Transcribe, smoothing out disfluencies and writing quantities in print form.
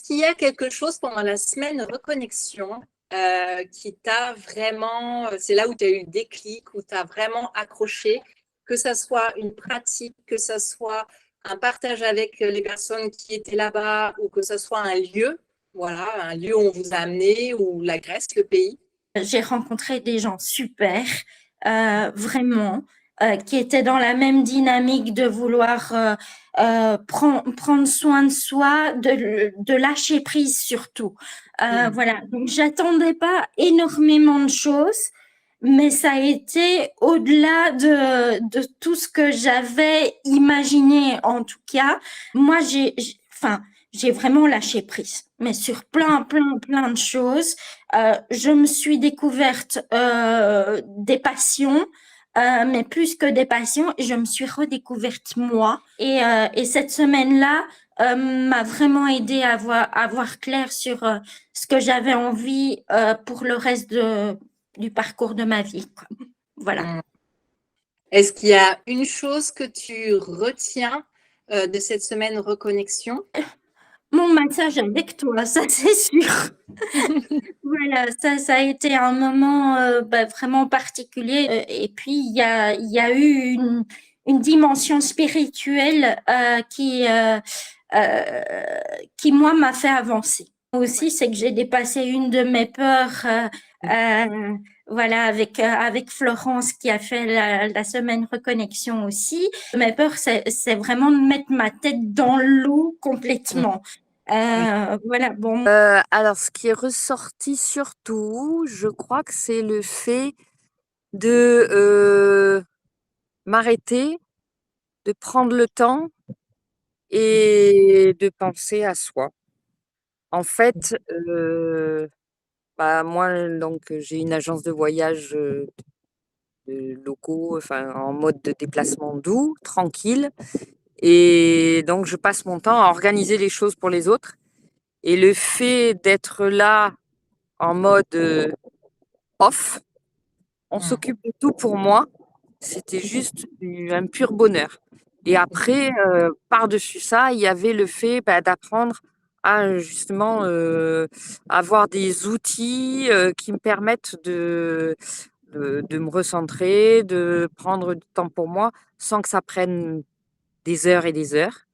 qu'il y a quelque chose pendant la semaine reconnexion qui t'a vraiment, c'est là où tu as eu le déclic, où tu as vraiment accroché, que ça soit une pratique, que ça soit un partage avec les personnes qui étaient là-bas, ou que ce soit un lieu, voilà, un lieu où on vous a amené, ou la Grèce, le pays. J'ai rencontré des gens super, vraiment, qui étaient dans la même dynamique de vouloir prendre soin de soi, de lâcher prise surtout. Mm. Voilà, donc j'attendais pas énormément de choses, mais ça a été au-delà de tout ce que j'avais imaginé en tout cas. Moi, enfin, j'ai vraiment lâché prise, mais sur plein de choses. Je me suis découverte des passions, mais plus que des passions, je me suis redécouverte moi. Et cette semaine-là m'a vraiment aidé à voir clair sur ce que j'avais envie pour le reste du parcours de ma vie, quoi. Voilà. Mm. Est-ce qu'il y a une chose que tu retiens de cette semaine reconnexion? Mon massage avec toi, ça c'est sûr. Voilà, ça a été un moment vraiment particulier. Et puis, il y a eu une dimension spirituelle euh, qui, moi, m'a fait avancer. Aussi, c'est que j'ai dépassé une de mes peurs, voilà, avec Florence qui a fait la semaine reconnexion aussi. Mes peurs, c'est vraiment de mettre ma tête dans l'eau complètement. Voilà, bon. Alors, ce qui est ressorti surtout, je crois que c'est le fait de m'arrêter, de prendre le temps et de penser à soi. En fait, moi, donc, j'ai une agence de voyage de locaux, enfin, en mode de déplacement doux, tranquille. Et donc, je passe mon temps à organiser les choses pour les autres. Et le fait d'être là en mode off, on Mm. s'occupe de tout pour moi. C'était juste un pur bonheur. Et après, par-dessus ça, il y avait le fait d'apprendre à justement avoir des outils qui me permettent de me recentrer, de prendre du temps pour moi sans que ça prenne des heures et des heures.